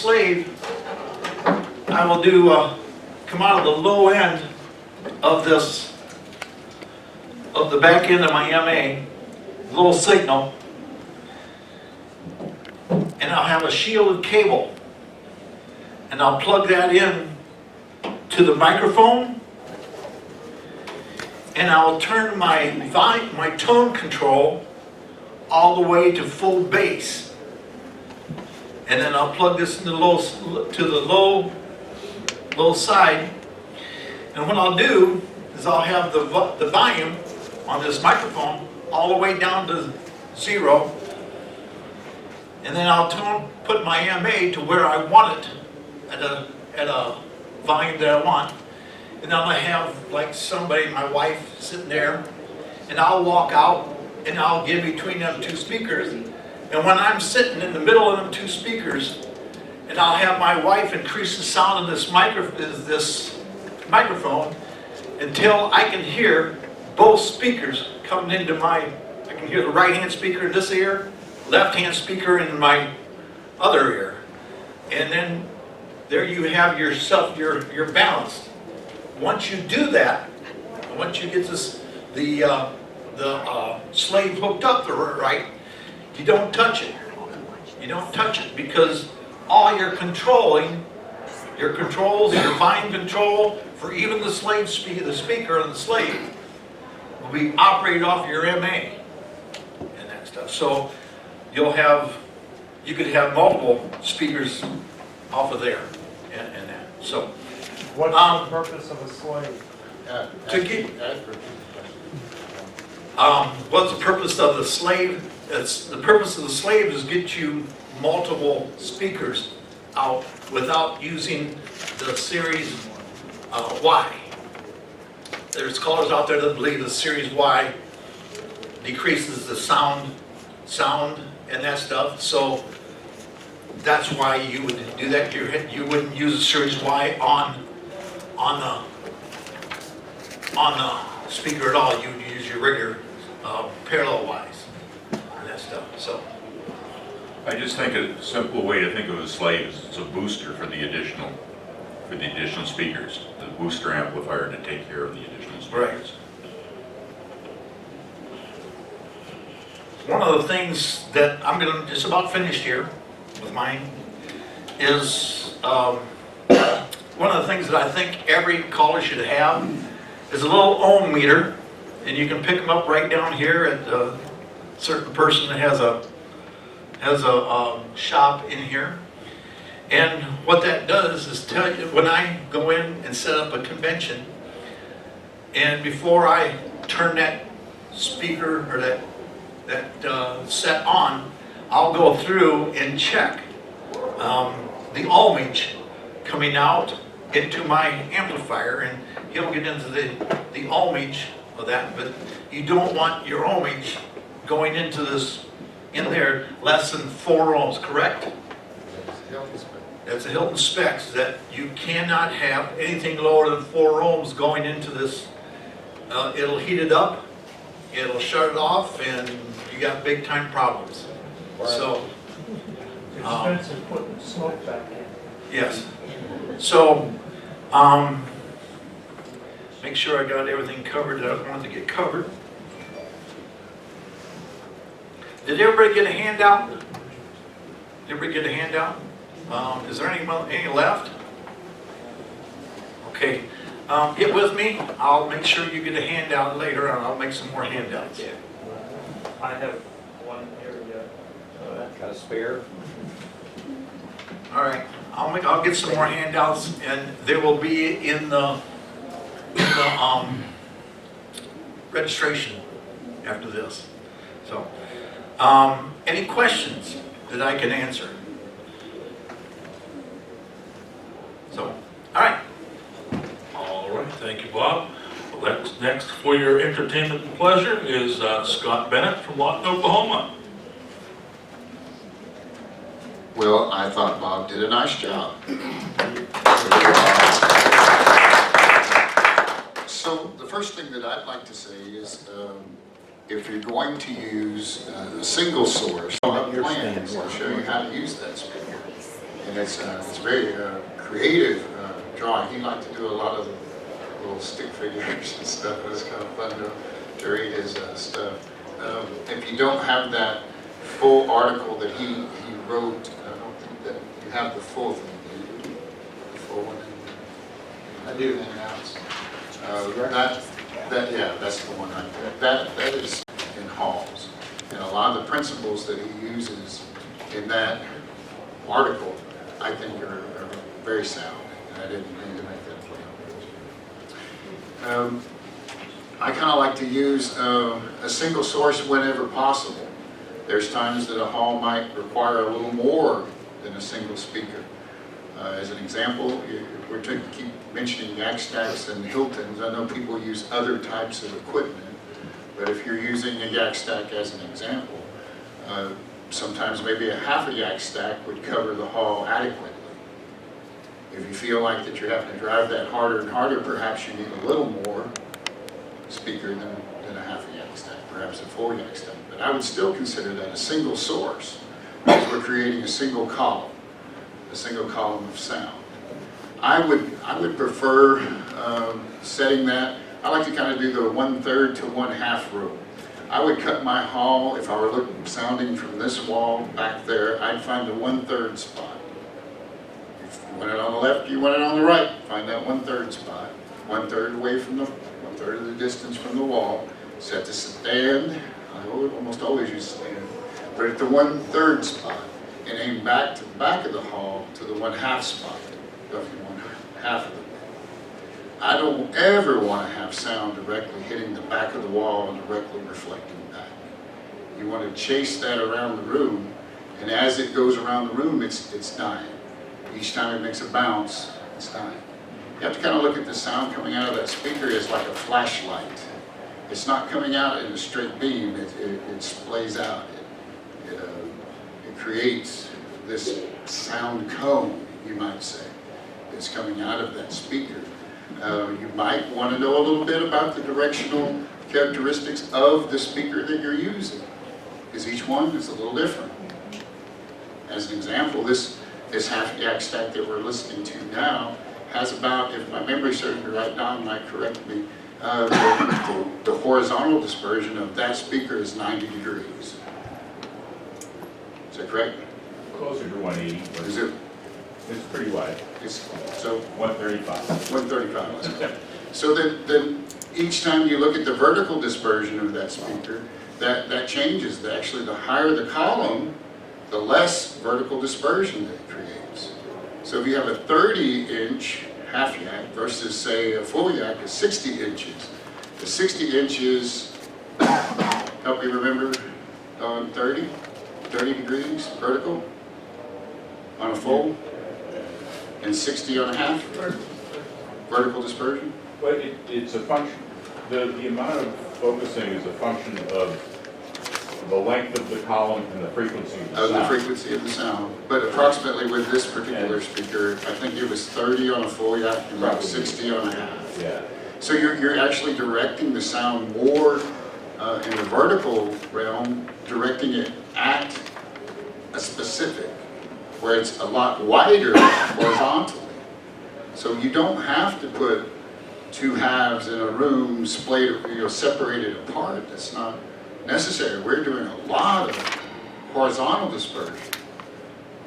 slave, I will do come out of the low end of this, of the back end of my MA, little signal, and I'll have a shielded cable, and I'll plug that in to the microphone, and I'll turn my tone control all the way to full bass. And then I'll plug this in the low side. And what I'll do is I'll have the volume on this microphone all the way down to 0. And then I'll put my MA to where I want it at a volume that I want. And I'm going to have like somebody, my wife, sitting there, and I'll walk out and I'll get between them two speakers. And when I'm sitting in the middle of them two speakers, and I'll have my wife increase the sound of this microphone until I can hear both speakers coming into I can hear the right-hand speaker in this ear, left-hand speaker in my other ear. And then there you have yourself, you're balanced. Once you do that, once you get the slave hooked up the right, you don't touch it. You don't touch it because all your controlling, your controls, your volume control for even the slave the speaker and the slave will be operated off your MA and that stuff. So you could have multiple speakers off of there and that. So what's the purpose of a slave? What's the purpose of the slave? The purpose of the slave is get you multiple speakers out without using the series Y. There's callers out there that believe the series Y decreases the sound and that stuff. So that's why you would do that. You wouldn't use the series Y on the speaker at all. You would use your regular parallel Ys. Stuff. So I just think a simple way to think of a slave is it's a booster for the additional speakers, the booster amplifier to take care of the additional speakers. Right. One of the things that I'm going to just about finished here with mine is one of the things that I think every caller should have is a little ohm meter, and you can pick them up right down here at certain person that has a shop in here. And what that does is tell you, when I go in and set up a convention, and before I turn that speaker or that set on, I'll go through and check the ohmage coming out into my amplifier, and he'll get into the ohmage of that. But you don't want your ohmage going into this in there less than 4 ohms, correct? That's a Hilton specs that you cannot have anything lower than 4 ohms going into this. It'll heat it up, it'll shut it off, and you got big time problems. Right. So it's expensive putting smoke back in. yes. So make sure I got everything covered that I wanted to get covered. Did everybody get a handout? Did everybody get a handout? Is there any left? Okay. Get with me. I'll make sure you get a handout later, and I'll make some more handouts. Yeah. I have one here yet. Got a spare? All right. I'll get some more handouts, and they will be in the registration after this. So. Any questions that I can answer? So, all right. All right, thank you, Bob. Well, next for your entertainment and pleasure is Scott Bennett from Lawton, Oklahoma. Well, I thought Bob did a nice job. So the first thing that I'd like to say is if you're going to use a single source, I'll show you how to use that speaker. And it's very creative drawing. He liked to do a lot of the little stick figures and stuff. It was kind of fun to read his stuff. If you don't have that full article that he wrote, I don't think that you have the full thing. Do you? The full one. I do. That's the one right there. That is in Hall's, and a lot of the principles that he uses in that article, I think are very sound. And I didn't mean to make that play. I kind of like to use a single source whenever possible. There's times that a hall might require a little more than a single speaker. As an example, if we're to keep mentioning yak stacks and Hiltons, I know people use other types of equipment, but if you're using a yak stack as an example, sometimes maybe a half a yak stack would cover the hall adequately. If you feel like that you're having to drive that harder and harder, perhaps you need a little more speaker than a half a yak stack, perhaps a full yak stack. But I would still consider that a single source, because we're creating a single column of sound. I would prefer setting that. I like to kind of do the 1/3 to 1/2 rule. I would cut my hall, if I were sounding from this wall back there, I'd find the 1/3 spot. If you want it on the left, you want it on the right, find that 1/3 spot. 1/3 away from the 1/3 of the distance from the wall. Set the stand. I almost always use stand, but at the 1/3 spot, and aim back to the back of the hall to the 1/2 spot, roughly 1/2 of the way. I don't ever want to have sound directly hitting the back of the wall and directly reflecting back. You want to chase that around the room, and as it goes around the room, it's dying. Each time it makes a bounce, it's dying. You have to kind of look at the sound coming out of that speaker as like a flashlight. It's not coming out in a straight beam, it splays out. It creates this sound cone, you might say, that's coming out of that speaker. You might want to know a little bit about the directional characteristics of the speaker that you're using, because each one is a little different. As an example, this half yak stack that we're listening to now has about, if my memory serves me right, Don might correct me, the horizontal dispersion of that speaker is 90 degrees. Is that correct? Closer to 180, but Is it? it's pretty wide. So 135. 135. So then each time you look at the vertical dispersion of that speaker, that changes. Actually, the higher the column, the less vertical dispersion that it creates. So if you have a 30-inch half yak versus, say, a full yak is 60 inches. The 60 inches, help me remember, 30 degrees vertical on a full, and 60 on a half vertical dispersion. But it's a function. The amount of focusing is a function of the length of the column and the frequency of the Of the sound. frequency of the sound. But approximately with this particular speaker, I think it was 30 on a full yak and about 60 on a half. Yeah. So you're actually directing the sound more in the vertical realm, directing it at a specific, where it's a lot wider horizontally. So you don't have to put two halves in a room separated apart. That's not necessary. We're doing a lot of horizontal dispersion.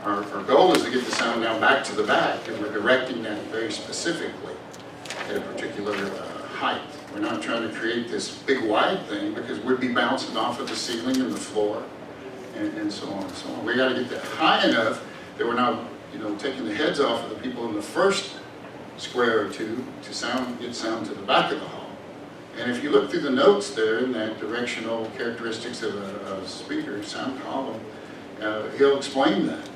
Our goal is to get the sound down back to the back, and we're directing that very specifically at a particular height. We're not trying to create this big wide thing, because we'd be bouncing off of the ceiling and the floor and so on and so on. We got to get that high enough that we're not taking the heads off of the people in the first square or two to get sound to the back of the hall. And if you look through the notes there in that directional characteristics of a speaker sound column, he'll explain that.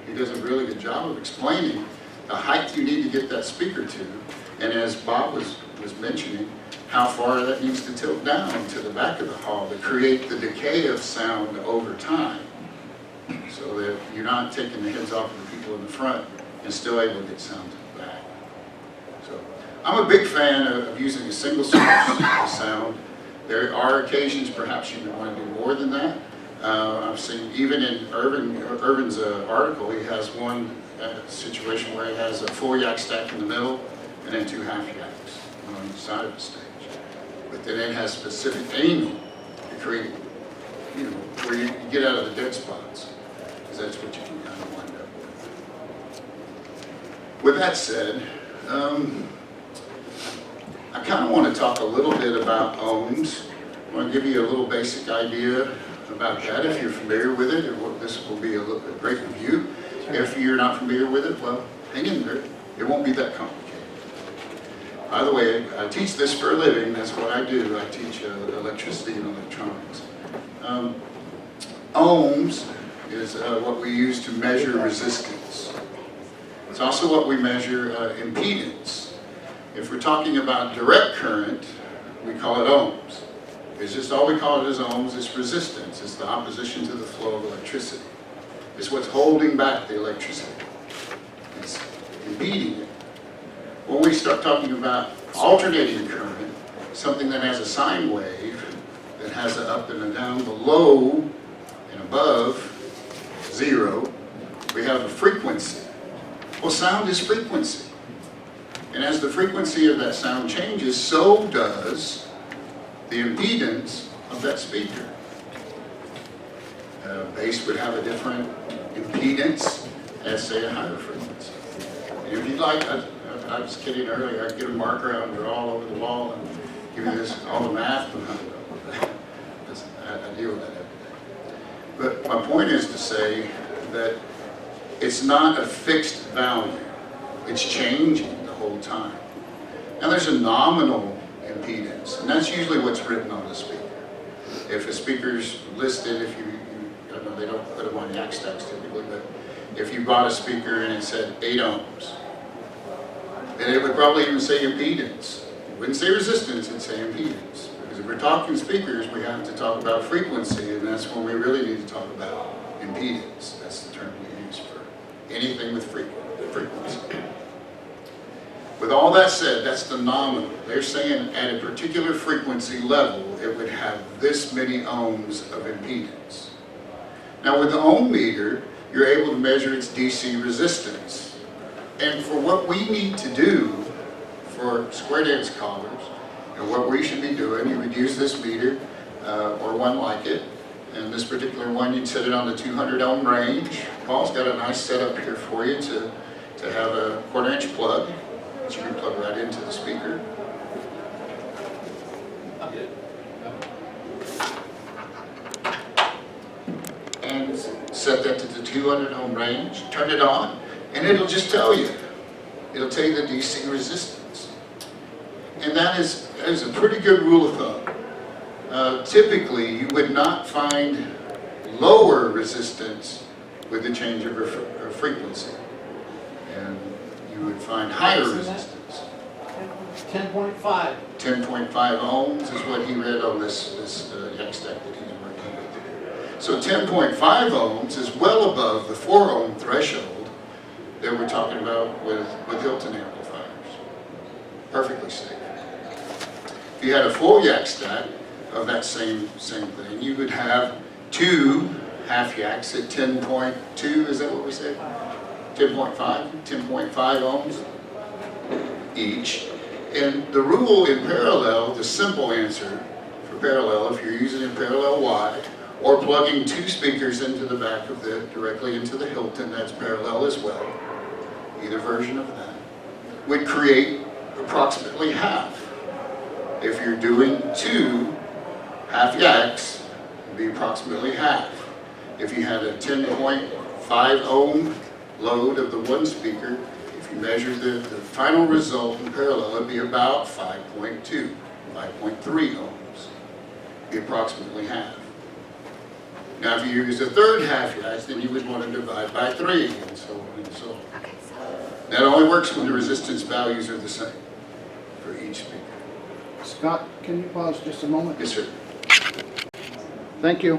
He does a really good job of explaining the height you need to get that speaker to, and as Bob was mentioning, how far that needs to tilt down to the back of the hall to create the decay of sound over time, so that you're not taking the heads off of the people in the front and still able to get sound to the back. So I'm a big fan of using a single source of sound. There are occasions perhaps you may want to do more than that. I've seen even in Irvin's article, he has one a situation where it has a full yak stack in the middle and then 2 half yaks on each side of the stage. But then it has specific aiming to create, you know, where you get out of the dead spots, because that's what you can kind of wind up with. With that said, I kind of want to talk a little bit about ohms. I want to give you a little basic idea about that. If you're familiar with it, this will be a great review. If you're not familiar with it, well, hang in there. It won't be that complicated. By the way, I teach this for a living. That's what I do. I teach electricity and electronics. Ohms is what we use to measure resistance. It's also what we measure impedance. If we're talking about direct current, we call it ohms. It's just all we call it is ohms. It's resistance. It's the opposition to the flow of electricity. It's what's holding back the electricity. It's impeding it. When we start talking about alternating current, something that has a sine wave, that has an up and a down, below and above zero, we have a frequency. Well, sound is frequency. And as the frequency of that sound changes, so does the impedance of that speaker. Bass would have a different impedance as, say, a higher frequency. And if you'd like, I was kidding earlier, I'd get a marker out and draw all over the wall and give you this, all the math behind it. I deal with that every day. But my point is to say that it's not a fixed value. It's changing the whole time. Now there's a nominal impedance, and that's usually what's written on the speaker. If a speaker's listed, if you I know they don't put them on yak stacks typically, but if you bought a speaker and it said 8 ohms, then it would probably even say impedance. It wouldn't say resistance, it'd say impedance. Because if we're talking speakers, we have to talk about frequency, and that's when we really need to talk about impedance. That's the term we use for anything with frequency. With all that said, that's the nominal. They're saying at a particular frequency level, it would have this many ohms of impedance. Now with the ohm meter, you're able to measure its DC resistance. And for what we need to do for square dance callers, and what we should be doing, you would use this meter or one like it. And this particular one, you'd set it on the 200 ohm range. Paul's got a nice setup here for you to have a 1/4 inch plug that you can plug right into the speaker. And set that to the 200 ohm range, turn it on, and it'll just tell you. It'll tell you the DC resistance. And that is a pretty good rule of thumb. Typically, you would not find lower resistance with the change of frequency. And you would find higher resistance. 10.5. 10.5 ohms is what he read on this yak stack that he's working with. So 10.5 ohms is well above the 4 ohm threshold that we're talking about with Hilton amplifiers. Perfectly safe. If you had a full yak stack of that same thing, you would have 2 half yaks at 10.2, is that what we said? 10.5 ohms each. And the rule in parallel, the simple answer for parallel, if you're using it parallel wide, or plugging 2 speakers into the back of directly into the Hilton, that's parallel as well, either version of that, would create approximately half. If you're doing 2 half yaks, it'd be approximately half. If you had a 10.5 ohm load of the one speaker, if you measure the final result in parallel, it'd be about 5.2, 5.3 ohms, be approximately half. Now if you use a third half yak, then you would want to divide by 3, and so on and so on. That only works when the resistance values are the same for each speaker. Scott, can you pause just a moment? Yes, sir. Thank you.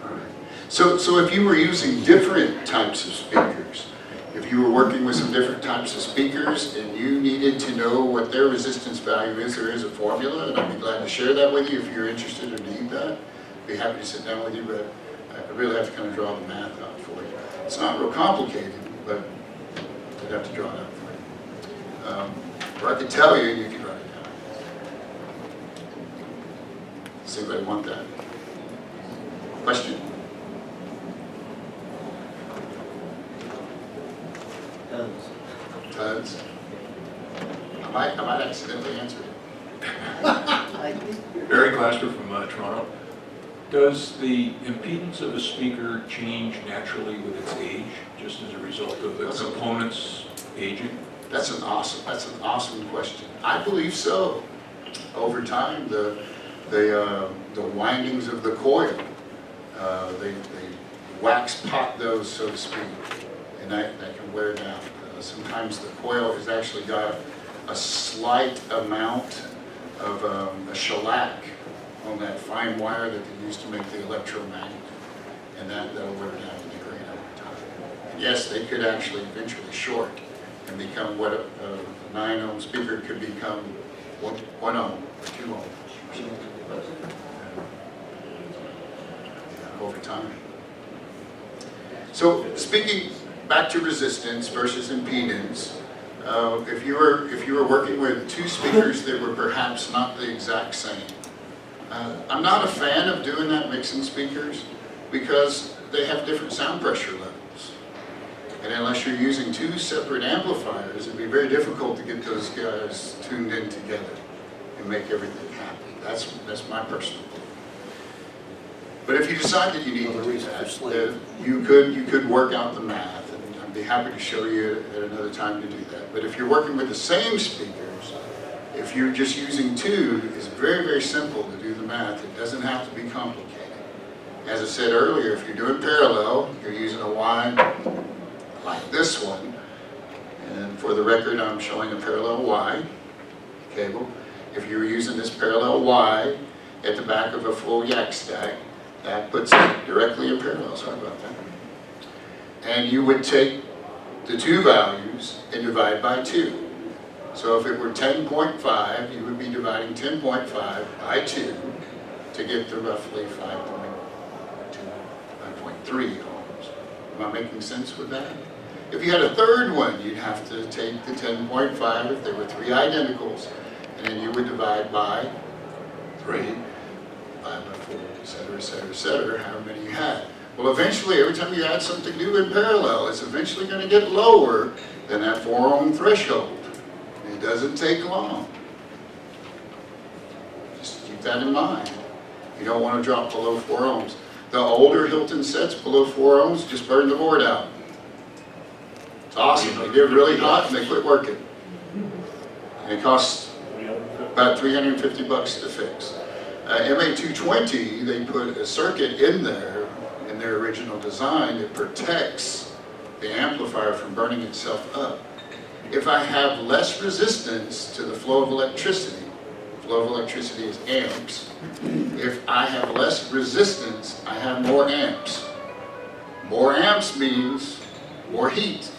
All right. So if you were using different types of speakers, if you were working with some different types of speakers and you needed to know what their resistance value is, there is a formula, and I'd be glad to share that with you if you're interested or need that. I'd be happy to sit down with you, but I really have to kind of draw the math out for you. It's not real complicated, but I'd have to draw it out for you. Or I could tell you, and you can write it down. Does anybody want that? Question? Tons. I might accidentally answer it. Barry Glasper from Toronto. Does the impedance of a speaker change naturally with its age, just as a result of the components aging? That's an awesome question. I believe so. Over time, the windings of the coil, they wax pot those, so to speak, and that can wear down. Sometimes the coil has actually got a slight amount of a shellac on that fine wire that they use to make the electromagnet, and that'll wear down and degrade over time. And yes, they could actually eventually short and become what a 9 ohm speaker could become 1 ohm or 2 ohm over time. So speaking back to resistance versus impedance, if you were working with two speakers that were perhaps not the exact same, I'm not a fan of doing that mixing speakers because they have different sound pressure levels. And unless you're using two separate amplifiers, it'd be very difficult to get those guys tuned in together and make everything happen. That's my personal opinion. But if you decide that you need to do that, you could work out the math, and I'd be happy to show you at another time to do that. But if you're working with the same speakers, if you're just using two, it's very, very simple to do the math. It doesn't have to be complicated. As I said earlier, if you're doing parallel, you're using a Y like this one. And for the record, I'm showing a parallel Y cable. If you were using this parallel Y at the back of a full yak stack, that puts it directly in parallel. Sorry about that. And you would take the two values and divide by 2. So if it were 10.5, you would be dividing 10.5 by 2 to get to roughly 5.3 ohms. Am I making sense with that? If you had a third one, you'd have to take the 10.5 if there were 3 identicals, and then you would divide by 3, 5 by 4, et cetera, however many you had. Well, eventually, every time you add something new in parallel, it's eventually going to get lower than that 4 ohm threshold. It doesn't take long. Just keep that in mind. You don't want to drop below 4 ohms. The older Hilton sets below 4 ohms just burn the board out. It's awesome. They get really hot and they quit working. And it costs about $350 to fix. MA220, they put a circuit in there in their original design that protects the amplifier from burning itself up. If I have less resistance to the flow of electricity is amps. If I have less resistance, I have more amps. More amps means more heat,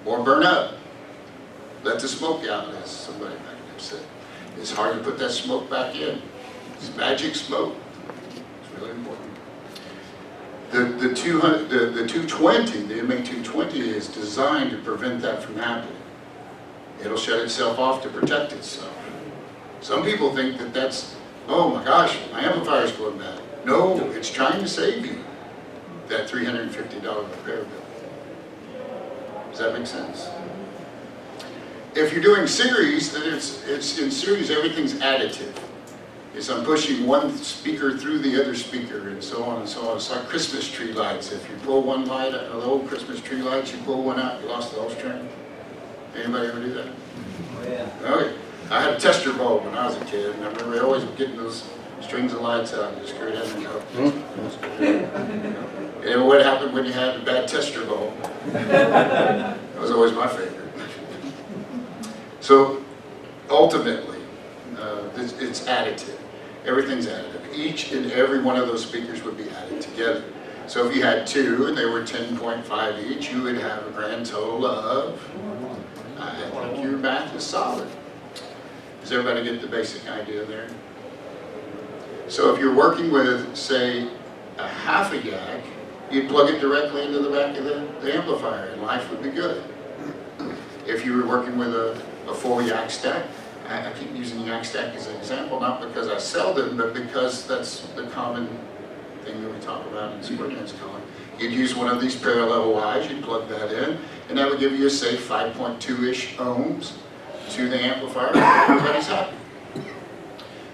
more burn up. Let the smoke out, as somebody back there said. It's hard to put that smoke back in. It's magic smoke. It's really important. The 220, the MA220 is designed to prevent that from happening. It'll shut itself off to protect itself. Some people think that that's, oh my gosh, my amplifier's going bad. No, it's trying to save you that $350 repair bill. Does that make sense? If you're doing series, then it's in series, everything's additive. I'm pushing one speaker through the other speaker and so on and so on. It's like Christmas tree lights. If you pull one light out of the old Christmas tree lights, you pull one out, you lost the whole string. Anybody ever do that? Oh, yeah. Okay. I had a tester bulb when I was a kid, and I remember always getting those strings of lights out and just screw it in and go. And what happened when you had a bad tester bulb? That was always my favorite. So ultimately, it's additive. Everything's additive. Each and every one of those speakers would be added together. So if you had 2 and they were 10.5 each, you would have a grand total of, I think your math is solid. Does everybody get the basic idea there? So if you're working with, say, a half a yak, you'd plug it directly into the back of the amplifier and life would be good. If you were working with a full yak stack, I keep using yak stack as an example, not because I sell them, but because that's the common thing that we talk about in Superman's calling. You'd use one of these parallel Ys, you'd plug that in, and that would give you, say, 5.2-ish ohms to the amplifier, everybody's happy.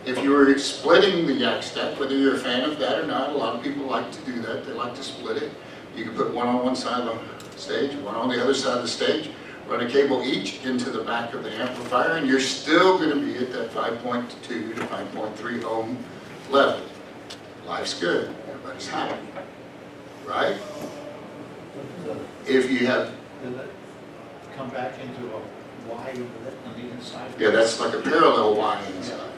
If you were splitting the yak stack, whether you're a fan of that or not, a lot of people like to do that, they like to split it. You can put one on one side of the stage, one on the other side of the stage, run a cable each into the back of the amplifier, and you're still going to be at that 5.2 to 5.3 ohm level. Life's good, everybody's happy, right? If you have, Does that come back into a Y on the inside? yeah, that's like a parallel Y inside.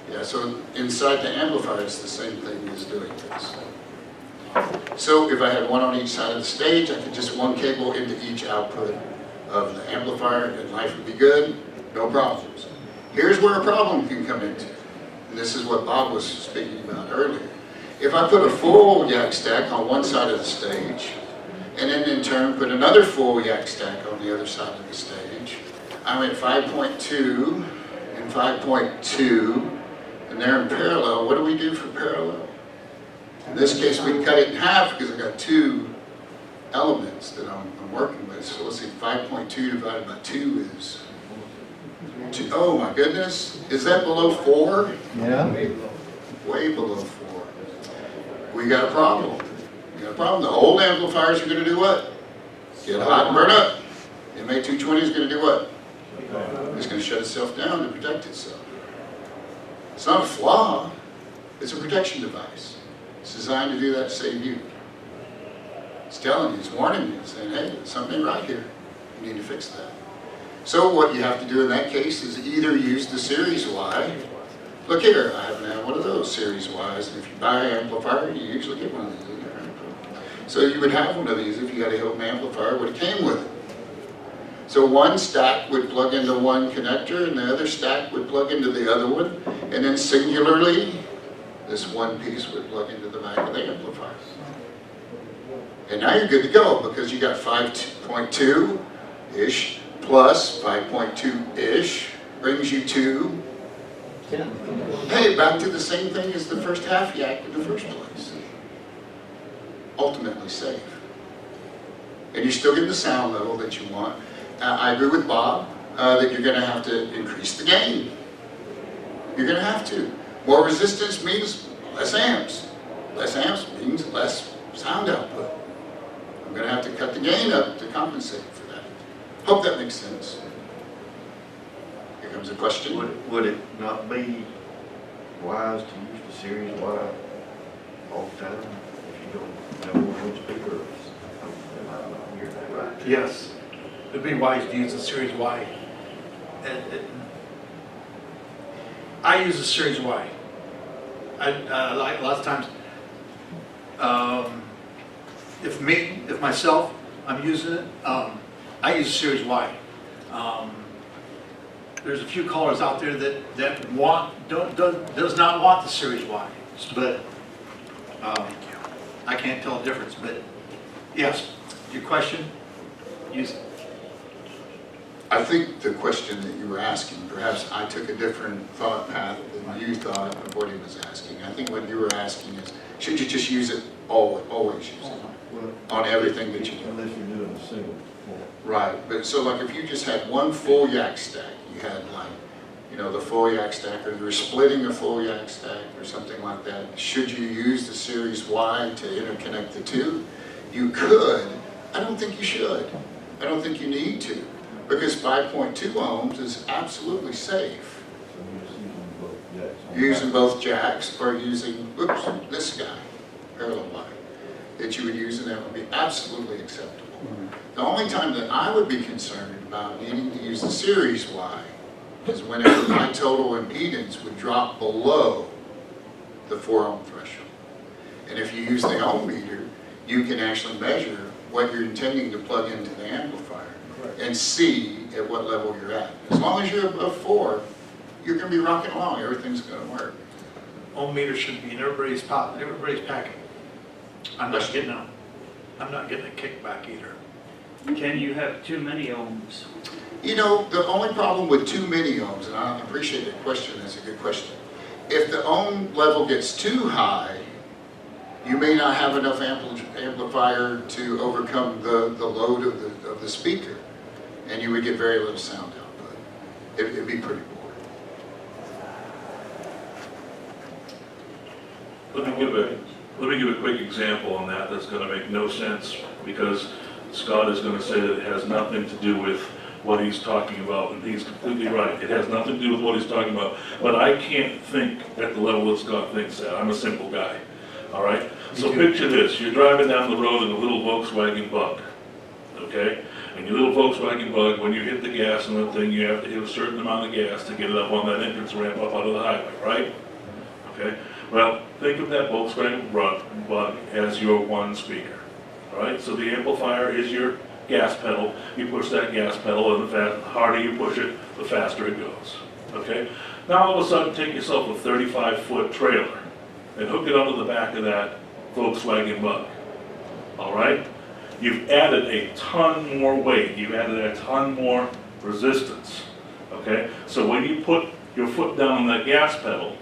Yeah, so inside the amplifier, it's the same thing as doing this. So if I had one on each side of the stage, I could just one cable into each output of the amplifier and life would be good, no problems. Here's where a problem can come into, and this is what Bob was speaking about earlier. If I put a full yak stack on one side of the stage, and then in turn put another full yak stack on the other side of the stage, I'm at 5.2 and 5.2, and they're in parallel. What do we do for parallel? In this case, we cut it in half because I've got two elements that I'm working with. So let's see, 5.2 divided by 2 is 2. Oh my goodness, is that below 4? Yeah. Way below 4. We got a problem. We got a problem. The old amplifiers are going to do what? Get hot and burn up. The MA220 is going to do what? It's going to shut itself down to protect itself. It's not a flaw. It's a protection device. It's designed to do that to save you. It's telling you, it's warning you, saying, hey, there's something right here. You need to fix that. So what you have to do in that case is either use the Series Y. Look here, I happen to have one of those Series Ys, and if you buy an amplifier, you usually get one of these. So you would have one of these if you got a Hilton amplifier, would have came with it. So one stack would plug into one connector, and the other stack would plug into the other one, and then singularly, this one piece would plug into the back of the amplifier. And now you're good to go because you got 5.2-ish plus 5.2-ish brings you to, hey, back to the same thing as the first half yak in the first place. Ultimately safe. And you're still getting the sound level that you want. I agree with Bob that you're going to have to increase the gain. You're going to have to. More resistance means less amps. Less amps means less sound output. I'm going to have to cut the gain up to compensate for that. Hope that makes sense. Here comes a question. Would it not be wise to use the Series Y all the time if you don't have more than one speaker? Am I not hearing that right? Yes. It'd be wise to use the Series Y. I use the Series Y. Like lots of times, if myself, I'm using it, I use the Series Y. There's a few callers out there that does not want the Series Y, but I can't tell the difference. But yes, your question, use it. I think the question that you were asking, perhaps I took a different thought path than you thought of what he was asking. I think what you were asking is, should you just use it, always use it, on everything that you do? Unless you're doing a single. Right, but so like if you just had one full yak stack, you had like, you know, the full yak stack, or you were splitting a full yak stack or something like that, should you use the Series Y to interconnect the two? You could. I don't think you should. I don't think you need to. Because 5.2 ohms is absolutely safe. You're using both jacks or using, oops, this guy, parallel line, that you would use, and that would be absolutely acceptable. The only time that I would be concerned about needing to use the Series Y is whenever my total impedance would drop below the 4 ohm threshold. And if you use the ohm meter, you can actually measure what you're intending to plug into the amplifier and see at what level you're at. As long as you're above 4, you're going to be rocking along. Everything's going to work. Ohm meter should be in everybody's packing. I'm not getting a kickback either. Can you have too many ohms? You know, the only problem with too many ohms, and I appreciate the question, that's a good question. If the ohm level gets too high, you may not have enough amplifier to overcome the load of the speaker, and you would get very little sound output. It'd be pretty boring. Let me give a quick example on that that's going to make no sense, because Scott is going to say that it has nothing to do with what he's talking about, and he's completely right. It has nothing to do with what he's talking about, but I can't think at the level that Scott thinks at. I'm a simple guy, all right? So picture this, you're driving down the road in a little Volkswagen Bug, okay? And your little Volkswagen Bug, when you hit the gas on the thing, you have to hit a certain amount of gas to get it up on that entrance ramp up out of the highway, right? Okay? Well, think of that Volkswagen Bug as your one speaker, all right? So the amplifier is your gas pedal. You push that gas pedal, and the harder you push it, the faster it goes, okay? Now all of a sudden, take yourself a 35-foot trailer and hook it onto the back of that Volkswagen Bug, all right? You've added a ton more weight. You've added a ton more resistance, okay? So when you put your foot down on that gas pedal,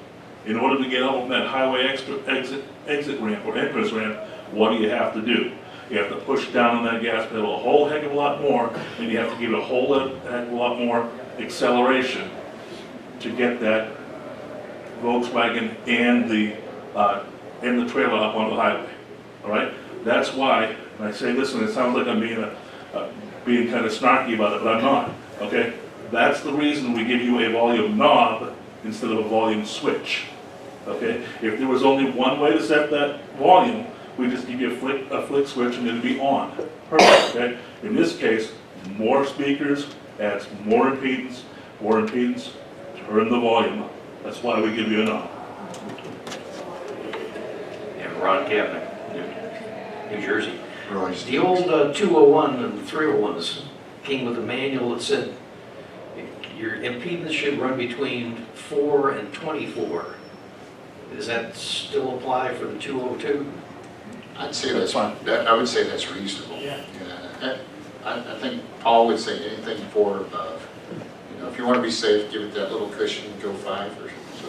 in order to get up on that highway exit ramp or entrance ramp, what do you have to do? You have to push down on that gas pedal a whole heck of a lot more, and you have to give it a whole heck of a lot more acceleration to get that Volkswagen and the trailer up on the highway. All right? That's why, and I say this, and it sounds like I'm being kind of snarky about it, but I'm not. Okay? That's the reason we give you a volume knob instead of a volume switch. Okay? If there was only one way to set that volume, we just give you a flick switch and it'll be on. Perfect, okay? In this case, more speakers adds more impedance, turn the volume up. That's why we give you a knob. And Ron Kavanagh, New Jersey. Right. The old 201 and 301s came with a manual that said your impedance should run between 4 and 24. Does that still apply for the 202? I'd say I would say that's reasonable. Yeah. I think Paul would say anything 4 or above. You know, if you want to be safe, give it that little cushion, go 5 or so.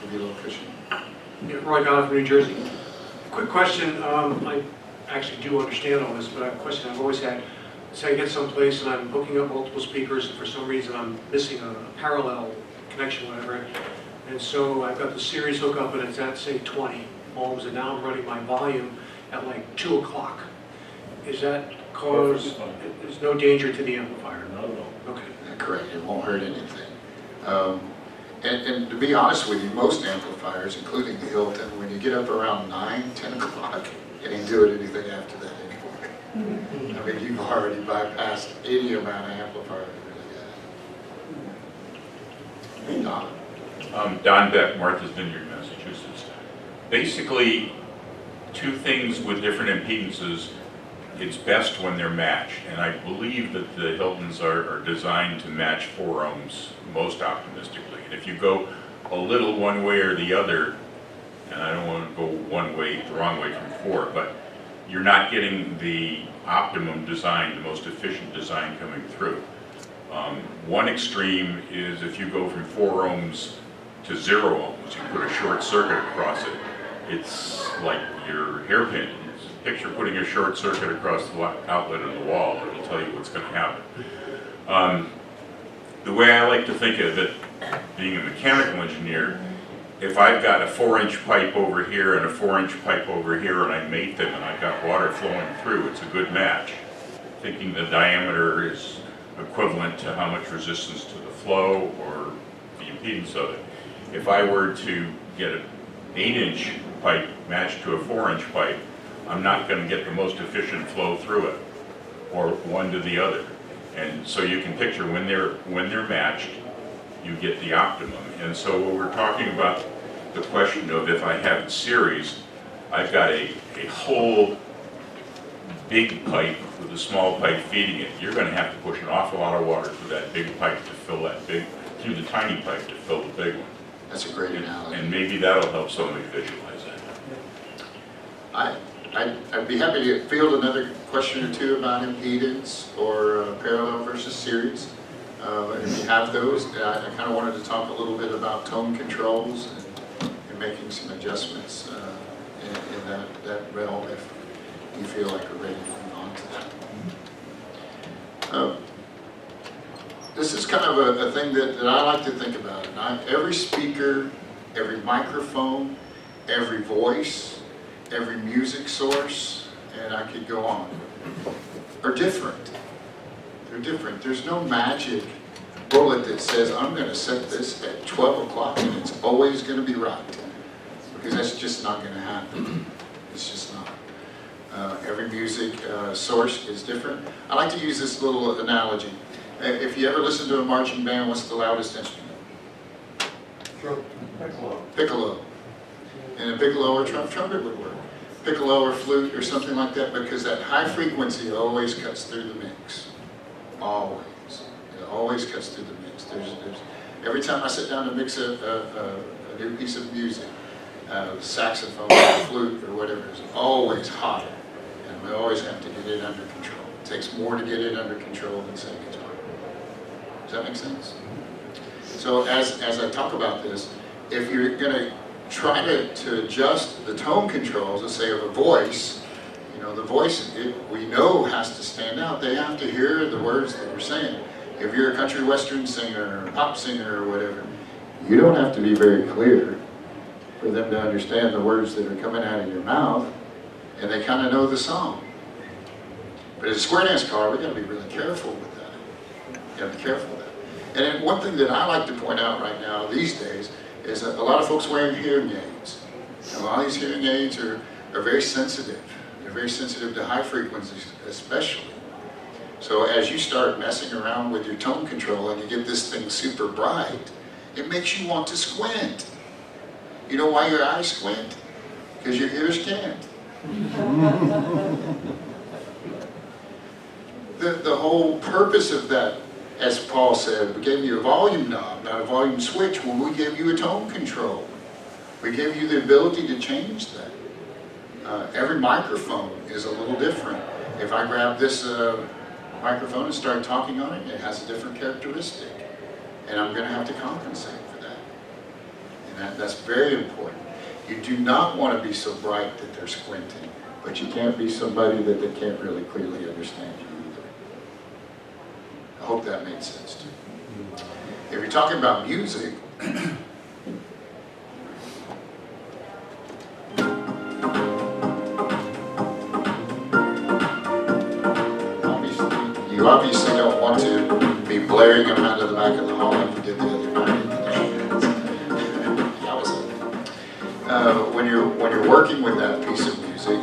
Give you a little cushion. Yeah, Roy Goff from New Jersey. Quick question, I actually do understand all this, but I have a question I've always had. Say I get someplace and I'm hooking up multiple speakers, and for some reason I'm missing a parallel connection, whatever. And so I've got the series hookup and it's at, say, 20 ohms, and now I'm running my volume at like 2 o'clock. Is that cause, there's no danger to the amplifier? No. Okay. Correct, it won't hurt anything. And to be honest with you, most amplifiers, including the Hilton, when you get up around 9, 10 o'clock, it ain't doing anything after that anymore. I mean, you've already bypassed any amount of amplifier that really got. Don Beck, Martha's Vineyard, Massachusetts. Basically, two things with different impedances. It's best when they're matched, and I believe that the Hiltons are designed to match 4 ohms most optimistically. And if you go a little one way or the other, and I don't want to go one way, the wrong way from 4, but you're not getting the optimum design, the most efficient design coming through. One extreme is if you go from 4 ohms to 0 ohms, you put a short circuit across it. It's like your hairpin. Picture putting a short circuit across the outlet of the wall. It'll tell you what's going to happen. The way I like to think of it, being a mechanical engineer, if I've got a 4-inch pipe over here and a 4-inch pipe over here and I mate them and I've got water flowing through, it's a good match. Thinking the diameter is equivalent to how much resistance to the flow or the impedance of it. If I were to get an 8-inch pipe matched to a 4-inch pipe, I'm not going to get the most efficient flow through it, or one to the other. And so you can picture when they're matched, you get the optimum. And so when we're talking about the question of if I have it series, I've got a whole big pipe with a small pipe feeding it. You're going to have to push an awful lot of water through that big pipe to fill that through the tiny pipe to fill the big one. That's a great analogy. And maybe that'll help somebody visualize that. I'd be happy to field another question or two about impedance or parallel versus series. If you have those, I kind of wanted to talk a little bit about tone controls and making some adjustments in that realm if you feel like we're ready to move on to that. This is kind of a thing that I like to think about. Every speaker, every microphone, every voice, every music source, and I could go on, are different. They're different. There's no magic bullet that says, I'm going to set this at 12 o'clock and it's always going to be right. Because that's just not going to happen. It's just not. Every music source is different. I like to use this little analogy. If you ever listen to a marching band, what's the loudest instrument? Piccolo. And a piccolo or trumpet would work. Piccolo or flute or something like that, because that high frequency always cuts through the mix. Always. It always cuts through the mix. Every time I sit down to mix a new piece of music, saxophone or flute or whatever is always hot. And we always have to get it under control. It takes more to get it under control than say guitar. Does that make sense? So as I talk about this, if you're going to try to adjust the tone controls, let's say of a voice, you know, the voice, we know has to stand out. They have to hear the words that you're saying. If you're a country western singer or a pop singer or whatever, you don't have to be very clear for them to understand the words that are coming out of your mouth, and they kind of know the song. But as a square dance car, we got to be really careful with that. You got to be careful with that. And then one thing that I like to point out right now these days is that a lot of folks wearing hearing aids. And a lot of these hearing aids are very sensitive. They're very sensitive to high frequencies especially. So as you start messing around with your tone control and you get this thing super bright, it makes you want to squint. You know why your eyes squint? Because your ears can't. The whole purpose of that, as Paul said, we gave you a volume knob, not a volume switch, when we gave you a tone control. We gave you the ability to change that. Every microphone is a little different. If I grab this microphone and start talking on it, it has a different characteristic. And I'm going to have to compensate for that. And that's very important. You do not want to be so bright that they're squinting, but you can't be somebody that they can't really clearly understand you either. I hope that made sense to you. If you're talking about music, you obviously don't want to be blaring them out of the back of the hall like you did the other night. That was it. When you're working with that piece of music,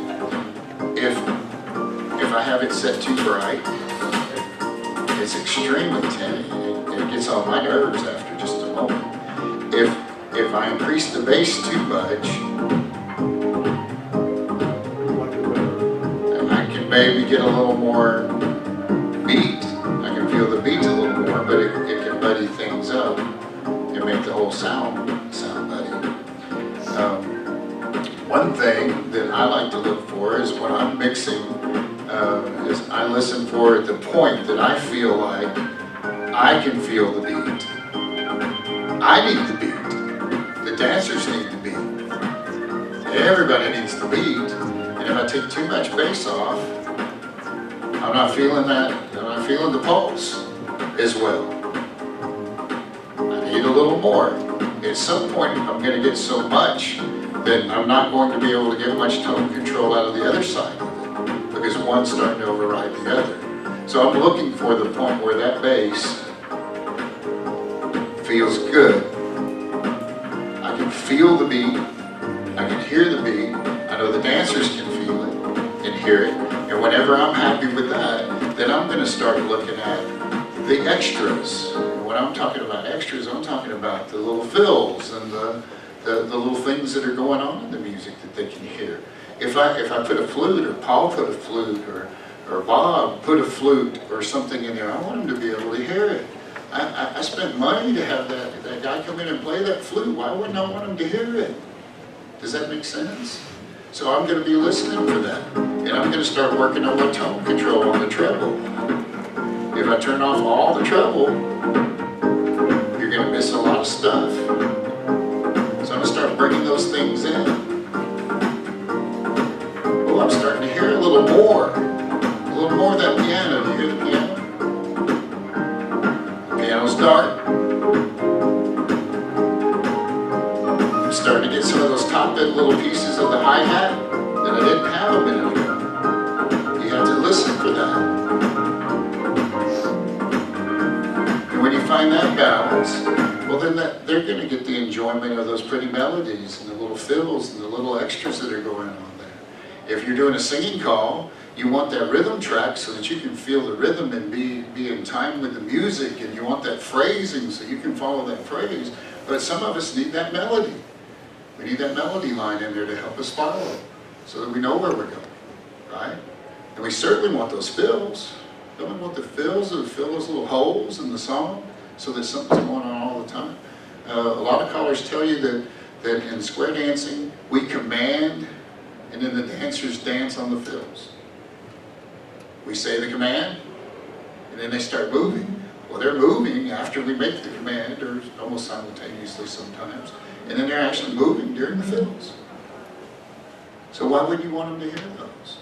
if I have it set too bright, it's extremely tinny. It gets on my nerves after just a moment. If I increase the bass too much, I can maybe get a little more beat. I can feel the beat a little more, but it can buddy things up and make the whole sound buddy. One thing that I like to look for is when I'm mixing, is I listen for the point that I feel like I can feel the beat. I need the beat. The dancers need the beat. Everybody needs the beat. And if I take too much bass off, I'm not feeling that. I'm not feeling the pulse as well. I need a little more. At some point, I'm going to get so much that I'm not going to be able to get much tone control out of the other side of it, because one's starting to override the other. So I'm looking for the point where that bass feels good. I can feel the beat. I can hear the beat. I know the dancers can feel it and hear it. And whenever I'm happy with that, then I'm going to start looking at the extras. When I'm talking about extras, I'm talking about the little fills and the little things that are going on in the music that they can hear. If I put a flute, or Paul put a flute, or Bob put a flute or something in there, I want them to be able to hear it. I spent money to have that guy come in and play that flute. Why wouldn't I want him to hear it? Does that make sense? So I'm gonna be listening for that. And I'm gonna start working on my tone control on the treble. If I turn off all the treble, you're gonna miss a lot of stuff. So I'm gonna start bringing those things in. Oh, I'm starting to hear a little more of that piano. Do you hear the piano? The piano's dark. I'm starting to get some of those top end little pieces of the hi-hat that I didn't have a minute ago. You have to listen for that. And when you find that balance, well then they're going to get the enjoyment of those pretty melodies and the little fills and the little extras that are going on there. If you're doing a singing call, you want that rhythm track so that you can feel the rhythm and be in time with the music, and you want that phrasing so you can follow that phrase. But some of us need that melody. We need that melody line in there to help us follow, so that we know where we're going, right? And we certainly want those fills. Don't we want the fills that fill those little holes in the song so that something's going on all the time? A lot of callers tell you that in square dancing, we command, and then the dancers dance on the fills. We say the command, and then they start moving. Well, they're moving after we make the command, or almost simultaneously sometimes, and then they're actually moving during the fills. So why would you want them to hear those?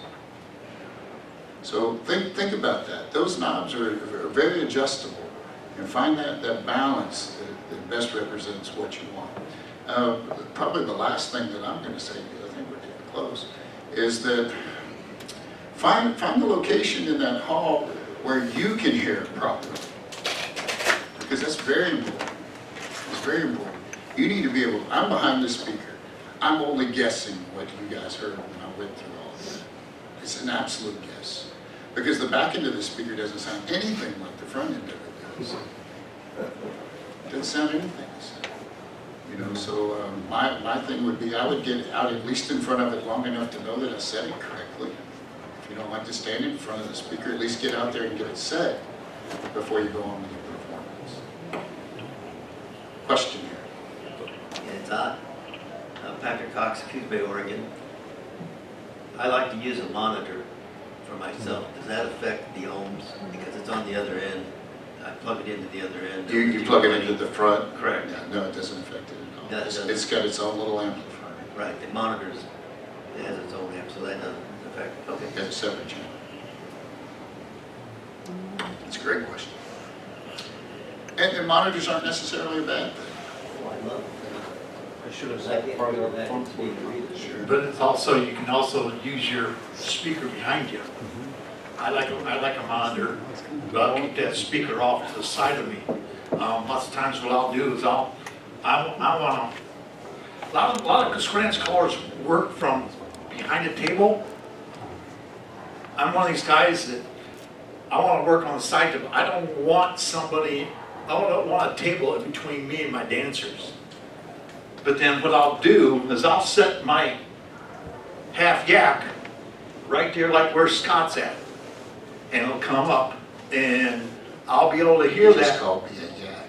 So think about that. Those knobs are very adjustable, and find that balance that best represents what you want. Probably the last thing that I'm going to say, because I think we're getting close, is that find the location in that hall where you can hear it properly, because that's very important. It's very important. You need to be able, I'm behind the speaker. I'm only guessing what you guys heard when I went through all of that. It's an absolute guess. Because the back end of the speaker doesn't sound anything like the front end of it does. It doesn't sound anything the same. You know, so my thing would be, I would get out at least in front of it long enough to know that I said it correctly. If you don't like to stand in front of the speaker, at least get out there and get it said before you go on with the performance. Question here. It's Patrick Cox, Coos Bay, Oregon. I like to use a monitor for myself. Does that affect the ohms? Because it's on the other end. I plug it into the other end. You plug it into the front? Correct. Yeah, no, it doesn't affect it at all. That doesn't. It's got its own little amplifier. Right, it monitors, it has its own amp, so that doesn't affect, okay. It's a separate channel. It's a great question. And monitors aren't necessarily a bad thing. Oh, I love it. I should have I said can't farther do up that front. speaker either. Sure. But it's also, you can also use your speaker behind you. I like a monitor, but I'll keep that speaker off to the side of me. Lots of times what I'll do is I want to, a lot of Scranton callers work from behind a table. I'm one of these guys that I want to work on the side of, I don't want a table in between me and my dancers. But then what I'll do is I'll set my half yak right there like where Scott's at. And it'll come up and I'll be able to hear You just that. called me a yak.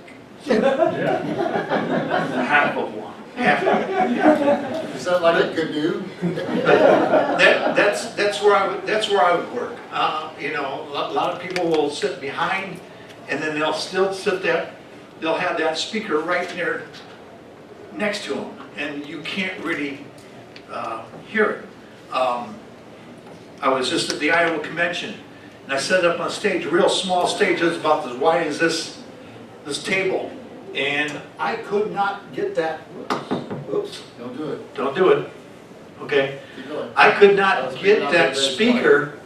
Half of one. Half of one. Is that like a canoe? That's where I would work. You know, a lot of people will sit behind and then they'll still sit there. They'll have that speaker right there next to them, and you can't really hear it. I was just at the Iowa convention, and I set up on stage, a real small stage, it's about as wide as this table, and I could not get that. Oops, Don't do it. don't do it. Okay, Keep going. I could not Let's get bring it that on to this speaker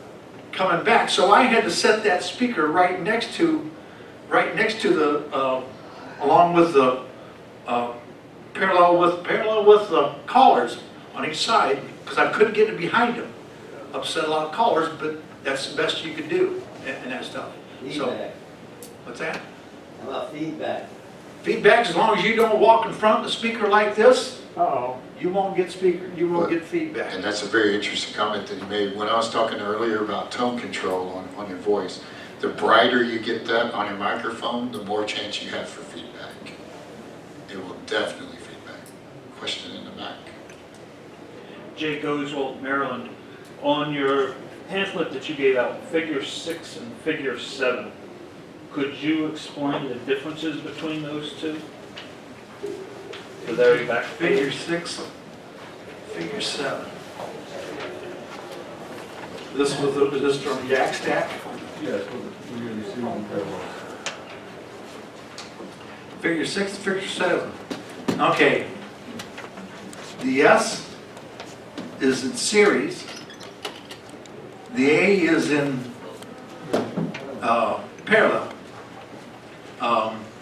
coming back, so I had to set that speaker right next to the, along with the, parallel with the callers on each side, because I couldn't get it behind them. Upset a lot of callers, but that's the best you could do and that stuff. So, Feedback. what's that? How about feedback? Feedback, as long as you don't walk in front of the speaker like this, Uh-oh. you won't get feedback. And that's a very interesting comment that you made. When I was talking earlier about tone control on your voice, the brighter you get that on your microphone, the more chance you have for feedback. It will definitely feedback. Question in the back. Jake Oswald, Maryland. On your pamphlet that you gave out, figure 6 and figure 7, could you explain the differences between those two? The very back Figure 6, figure 7. This from Yak Stack? Yes, we're going to see on parallel. Figure 6, figure 7. Okay. The S is in series. The A is in parallel.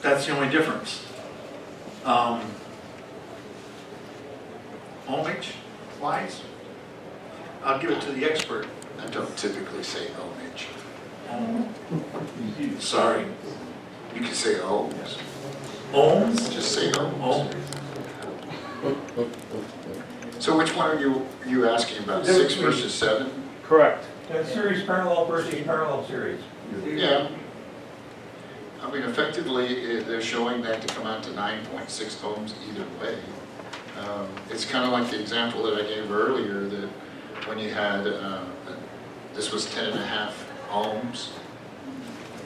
That's the only difference. Ohmage wise, I'll give it to the expert. I don't typically say ohmage. Sorry. You can say ohms. Ohms? Just say ohms. Oh, So which one are you asking about, 6 versus 7? Correct. That series parallel versus parallel series. Yeah. I mean, effectively, they're showing that to come out to 9.6 ohms either way. It's kind of like the example that I gave earlier, that when you had, this was 10.5 ohms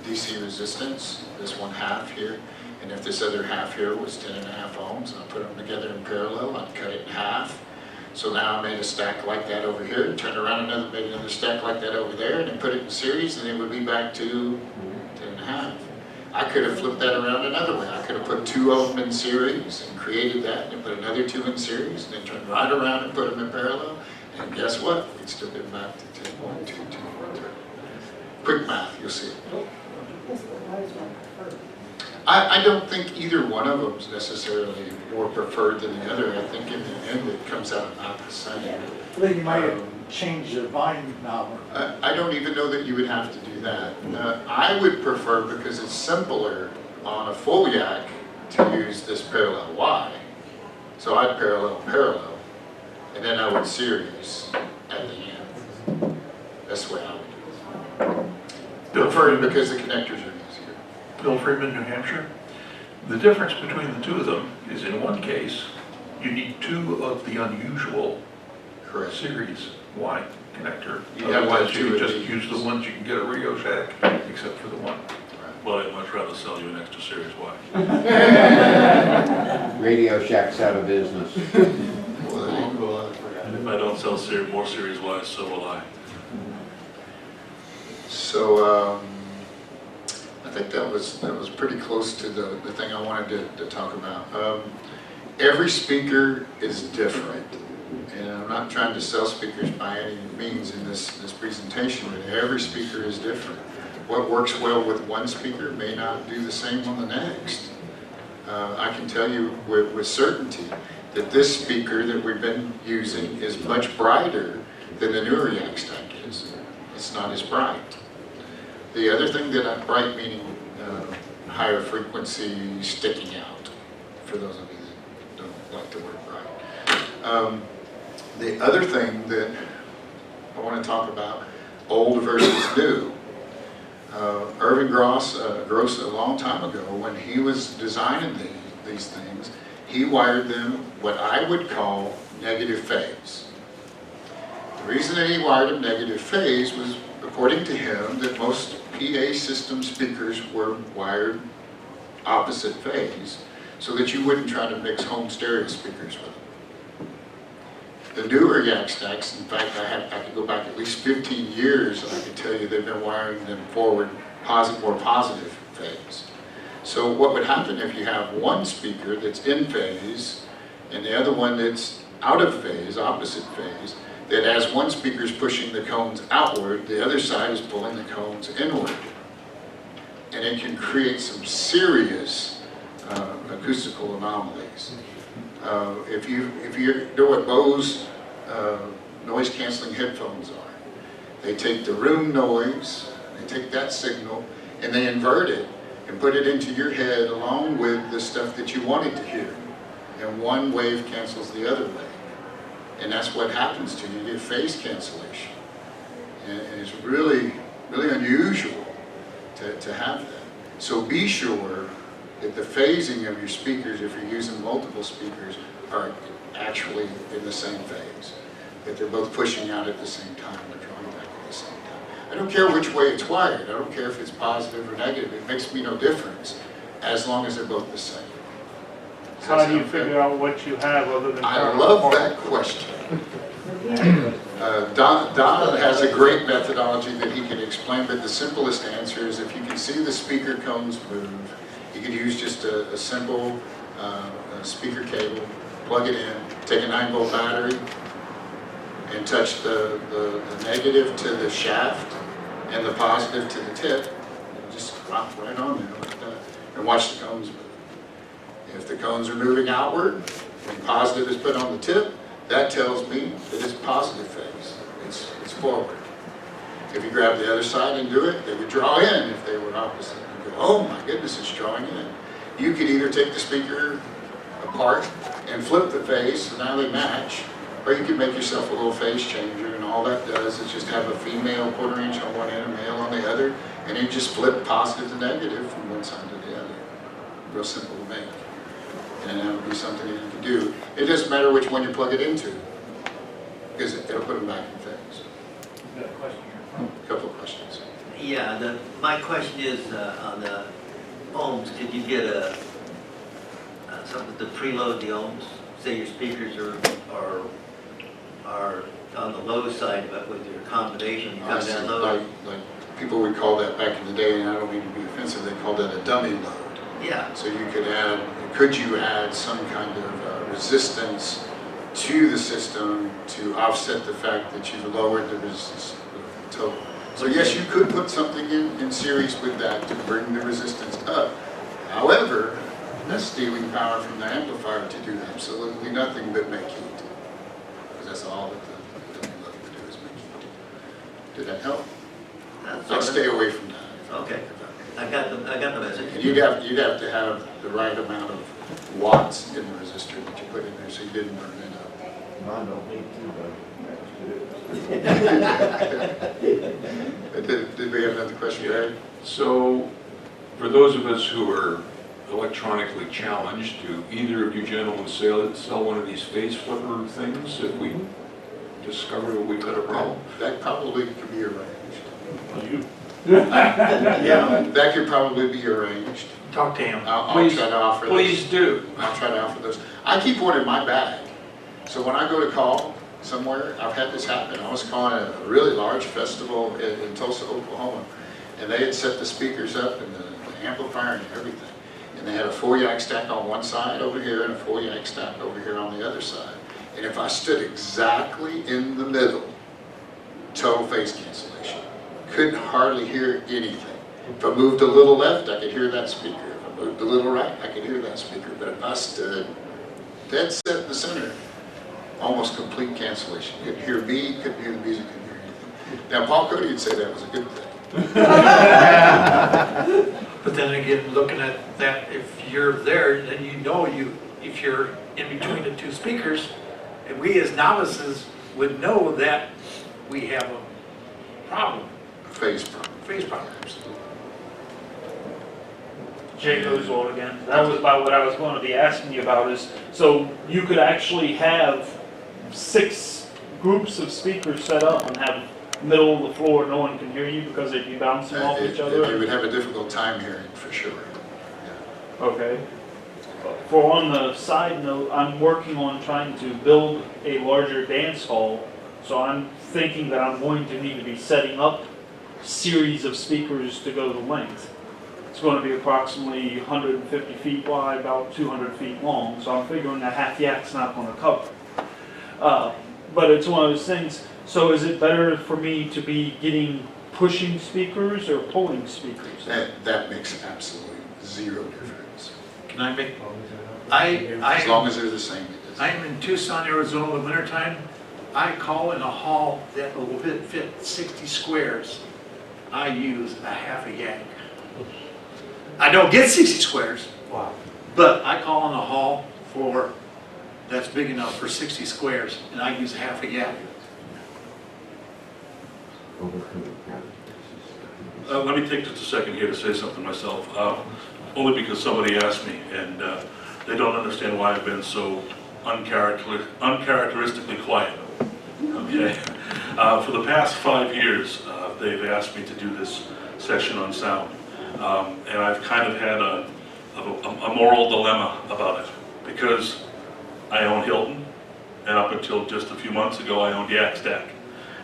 DC resistance, this one half here, and if this other half here was 10.5 ohms, and I put them together in parallel, I'd cut it in half. So now I made a stack like that over here, turned around made another stack like that over there, and then put it in series, and it would be back to 10.5. I could have flipped that around another way. I could have put 2 of them in series and created that, and put another 2 in series, and then turned right around and put them in parallel. And guess what? It's still been back to 10.223. Quick math, you'll see it. I don't think either one of them is necessarily more preferred than the other. I think in the end it comes out about the same. Then you might have changed the volume knob. I don't even know that you would have to do that. I would prefer, because it's simpler on a full yak, to use this parallel Y. So I'd parallel, and then I would series at the end. That's the way I would do it. Prefer it because the connectors are easier. Bill Freeman, New Hampshire. The difference between the two of them is, in one case, you need 2 of the unusual Correct. series Y connector. You have Otherwise, to have you 2 can of just these. use the ones you can get at Radio Shack, except for the one. But I'd much rather sell you an extra series Y. Radio Shack's out of business. Well, there you go. And if I don't sell more series Y, so will I. So I think that was pretty close to the thing I wanted to talk about. Every speaker is different, and I'm not trying to sell speakers by any means in this presentation, but every speaker is different. What works well with one speaker may not do the same on the next. I can tell you with certainty that this speaker that we've been using is much brighter than the newer yak stack is. It's not as bright. The other thing that bright meaning higher frequency sticking out, for those of you that don't like the word bright. The other thing that I want to talk about, old versus new. Irving Gross a long time ago, when he was designing these things, he wired them what I would call negative phase. The reason that he wired them negative phase was, according to him, that most PA system speakers were wired opposite phase, so that you wouldn't try to mix home stereo speakers with them. The newer yak stacks, in fact, I could go back at least 15 years and I could tell you they've been wiring them forward more positive phase. So what would happen if you have one speaker that's in phase and the other one that's out of phase, opposite phase, that as one speaker is pushing the cones outward, the other side is pulling the cones inward. And it can create some serious acoustical anomalies. If you know what Bose noise canceling headphones are, they take the room noise, they take that signal, and they invert it and put it into your head along with the stuff that you wanted to hear. And one wave cancels the other wave. And that's what happens to you. You get phase cancellation. And it's really, really unusual to have that. So be sure that the phasing of your speakers, if you're using multiple speakers, are actually in the same phase. that they're both pushing out at the same time or drawing back at the same time. I don't care which way it's wired. I don't care if it's positive or negative. It makes me no difference as long as they're both the same. Does that How do you sound fair? figure out what you have other than? I parallel love parts? that question. Don has a great methodology that he can explain, but the simplest answer is if you can see the speaker cones move, you can use just a simple speaker cable, plug it in, take a 9-volt battery, and touch the negative to the shaft and the positive to the tip. And just drop right on there like that, and watch the cones move. If the cones are moving outward, and positive is put on the tip, that tells me that it's positive phase. It's forward. If you grab the other side and do it, they would draw in if they were opposite. You go, oh my goodness, it's drawing in. You could either take the speaker apart and flip the phase, so now they match, or you could make yourself a little phase changer, and all that does is just have a female 1/4 inch on one end, a male on the other, and you just flip positive to negative from one side to the other. Real simple to make. And that would be something that you can do. It doesn't matter which one you plug it into, because it'll put them back in phase. Got a question here. A couple of questions. Yeah, my question is on the ohms, could you get something to preload the ohms? Say your speakers are on the low side, but with your combination, you come down low. Like people would call that back in the day, and I don't mean to be offensive, they called that a dummy load. Yeah, So you could you add some kind of resistance to the system to offset the fact that you've lowered the resistance total? So yes, you could put something in series with that to bring the resistance up. However, that's stealing power from the amplifier to do absolutely nothing but make heat. Because that's all that the load would do is make heat. Did that help? I'd stay away from that. okay. I got the message. And you'd have to have the right amount of watts in the resistor that you put in there so you didn't burn it up. Mine don't need to, Did we have another question, Barry? So, for those of us who are electronically challenged, do either of you gentlemen sell one of these phase flipper things if we discover that we've got a problem? That probably could be arranged. You. Yeah, that could probably be arranged. Talk to him. I'll Please- try to offer those. Please do. I'll try to offer those. I keep one in my bag. So when I go to call somewhere, I've had this happen. I was calling a really large festival in Tulsa, Oklahoma, and they had set the speakers up and the amplifier and everything. And they had a 4-yack stack on one side over here and a 4-yack stack over here on the other side. And if I stood exactly in the middle, total phase cancellation. Couldn't hardly hear anything. If I moved a little left, I could hear that speaker. If I moved a little right, I could hear that speaker. But if I stood dead set in the center, almost complete cancellation. Couldn't hear me, couldn't hear the music, couldn't hear anything. Now, Paul Cody would say that was a good thing. But then again, looking at that, if you're there, then you know if you're in between the two speakers, and we as novices would know that we have a problem, Phase problem. phase problem, absolutely. Jay Oswald again. That was about what I was going to be asking you about is, so you could actually have 6 groups of speakers set up and have middle of the floor, no one can hear you because they'd be bouncing off each You other? would have a difficult time hearing, for sure. Okay. For on the side note, I'm working on trying to build a larger dance hall, so I'm thinking that I'm going to need to be setting up series of speakers to go the length. It's going to be approximately 150 feet wide, about 200 feet long, so I'm figuring a half yak's not going to cover. But it's one of those things, so is it better for me to be getting pushing speakers or pulling speakers? That makes absolutely zero difference. Can I make, As long as they're the same. I'm in Tucson, Arizona in the wintertime. I call in a hall that will fit 60 squares. I use a half a yak. I don't get 60 squares. Wow. But I call in a hall that's big enough for 60 squares, and I use half a yak. Let me take just a second here to say something myself, only because somebody asked me, and they don't understand why I've been so uncharacteristically quiet. Okay. For the past 5 years, they've asked me to do this session on sound. And I've kind of had a moral dilemma about it, because I own Hilton, and up until just a few months ago, I owned Yak Stack.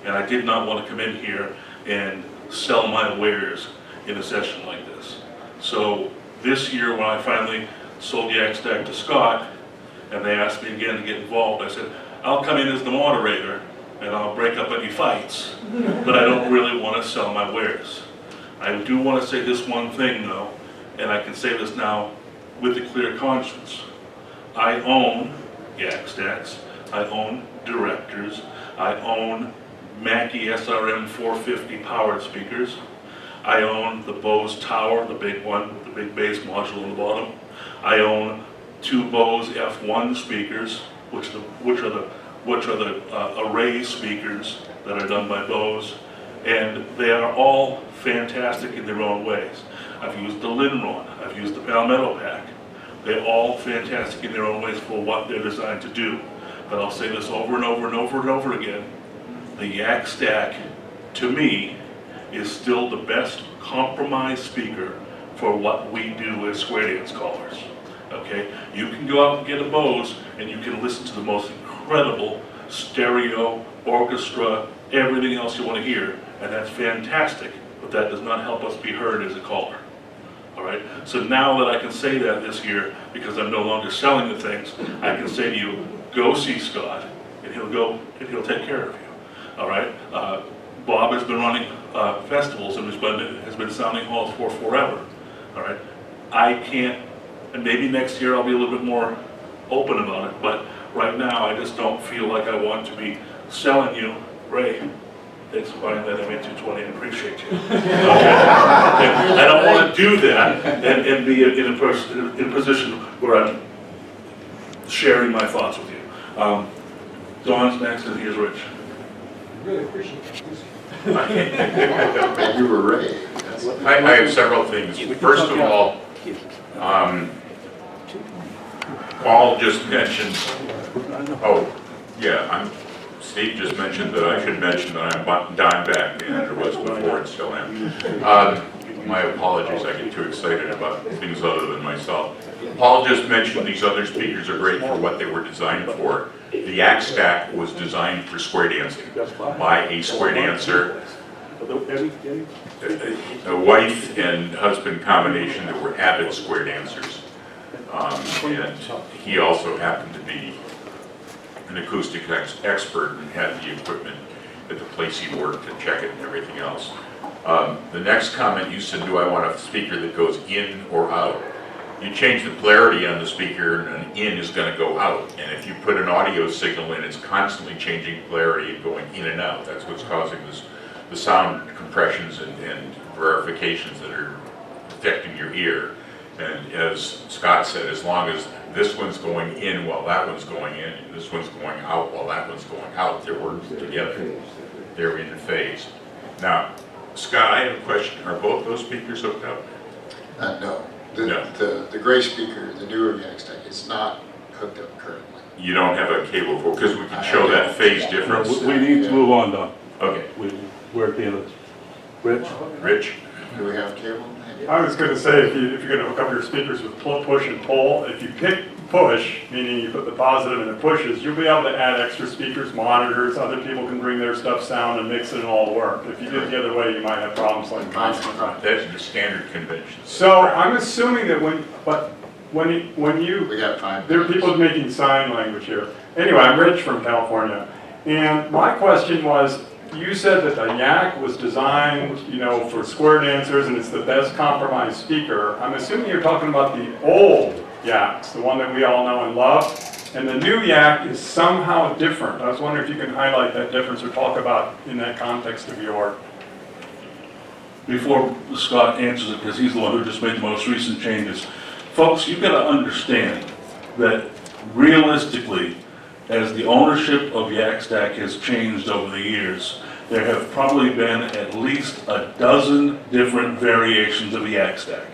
And I did not want to come in here and sell my wares in a session like this. So this year, when I finally sold Yak Stack to Scott, and they asked me again to get involved, I said, I'll come in as the moderator, and I'll break up any fights, but I don't really want to sell my wares. I do want to say this one thing though, and I can say this now with a clear conscience. I own Yak Stacks, I own Directors, I own Mackie SRM 450 powered speakers, I own the Bose Tower, the big one, the big bass module on the bottom. I own 2 Bose F1 speakers, which are the array speakers that are done by Bose, and they are all fantastic in their own ways. I've used the Linron, I've used the Palmetto Pack. They're all fantastic in their own ways for what they're designed to do. But I'll say this over and over and over and over again. The Yak Stack, to me, is still the best compromise speaker for what we do as square dance callers. Okay? You can go out and get a Bose and you can listen to the most incredible stereo, orchestra, everything else you want to hear, and that's fantastic, but that does not help us be heard as a caller. All right? So now that I can say that this year, because I'm no longer selling the things, I can say to you, go see Scott, and he'll go and he'll take care of you. All right? Bob has been running festivals and has been sounding halls for forever. All right? I can't, and maybe next year I'll be a little bit more open about it, but right now I just don't feel like I want to be selling you, Ray, thanks for buying that MA220, I appreciate you. Okay. I don't want to do that and be in a position where I'm sharing my thoughts with you. Dawn's next, and here's Rich. Really appreciate You were Ray. I have several things. First of all, Paul just mentioned, Steve just mentioned that I should mention that I'm Dimebag manager, was before and still am. My apologies, I get too excited about things other than myself. Paul just mentioned these other speakers are great for what they were designed for. The Yak Stack was designed for square dancing by a square dancer, a wife and husband combination that were avid square dancers. And he also happened to be an acoustic expert and had the equipment at the place he worked to check it and everything else. The next comment, you said, do I want a speaker that goes in or out? You change the polarity on the speaker and an in is going to go out. And if you put an audio signal in, it's constantly changing polarity and going in and out. That's what's causing the sound compressions and verifications that are affecting your ear. And as Scott said, as long as this one's going in while that one's going in, and this one's going out while that one's going out, they're working together. They're in phase. Now, Scott, I have a question. Are both those speakers hooked up? No. No. The gray speaker, the newer Yak Stack, is not hooked up currently. You don't have a cable for, because we can show that phase difference. We need to move on, Don. Okay. We're at the end of this. Rich? Rich? Do we have cable? I was going to say, if you're going to hook up your speakers with push and pull, if you pick push, meaning you put the positive and it pushes, you'll be able to add extra speakers, monitors, other people can bring their stuff sound and mix it and all work. If you did it the other way, you might have problems like constant. That's the standard convention. So I'm assuming that when you, We got 5 there are minutes. people making sign language here. Anyway, I'm Rich from California, and my question was, you said that the Yak was designed, for square dancers, and it's the best compromise speaker. I'm assuming you're talking about the old Yaks, the one that we all know and love, and the new Yak is somehow different. I was wondering if you can highlight that difference or talk about in that context of your... Before Scott answers it, because he's the one who just made the most recent changes, folks, you've got to understand that realistically, as the ownership of Yak Stack has changed over the years, there have probably been at least a dozen different variations of the Yak Stack.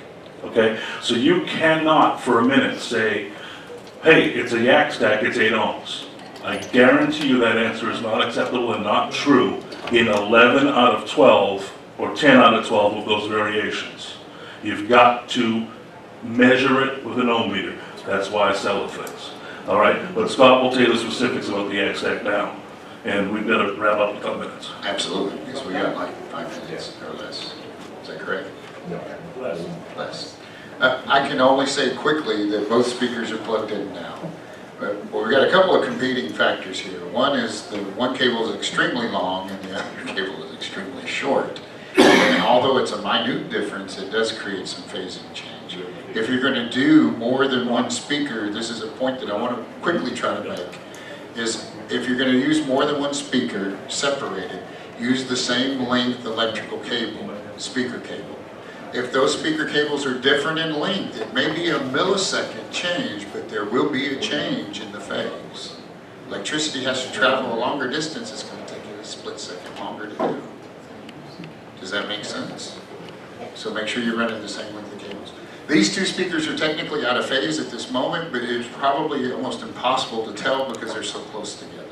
Okay? So you cannot for a minute say, hey, it's a Yak Stack, it's 8 ohms. I guarantee you that answer is not acceptable and not true in 11 out of 12 or 10 out of 12 of those variations. You've got to measure it with an ohm meter. That's why I sell the things. All right, but Scott will tell you the specifics about the X-Act now, and we've got to wrap up in a couple minutes. Absolutely, because we got like 5 minutes or less. Is that correct? Less. I can only say quickly that both speakers are plugged in now. Well, we've got a couple of competing factors here. One is the one cable is extremely long and the other cable is extremely short. And although it's a minute difference, it does create some phasing change. If you're going to do more than one speaker, this is a point that I want to quickly try to make, is if you're going to use more than one speaker separated, use the same length electrical cable, speaker cable. If those speaker cables are different in length, it may be a millisecond change, but there will be a change in the phase. Electricity has to travel a longer distance, it's going to take you a split second longer to do. Does that make sense? So make sure you're running the same length of cables. These two speakers are technically out of phase at this moment, but it's probably almost impossible to tell because they're so close together.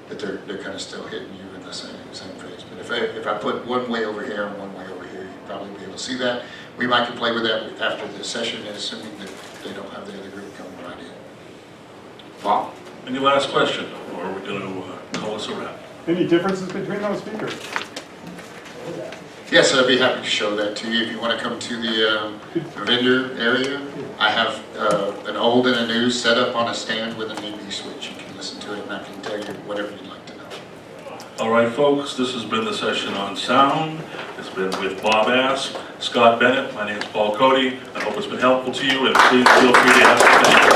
That they're kind of still hitting you in the same phase. But if I put one way over here and one way over here, you'd probably be able to see that. We might can play with that after the session, assuming that they don't have the other group coming right in. Bob? Any last question, or are we going to call us a wrap? Any differences between those speakers? Yes, I'd be happy to show that to you if you want to come to the vendor area. I have an old and a new set up on a stand with an AB switch. You can listen to it and I can tell you whatever you'd like to know. All right, folks, this has been the session on sound. It's been with Bob Ass, Scott Bennett. My name is Paul Cody. I hope it's been helpful to you, and please feel free to ask me any questions.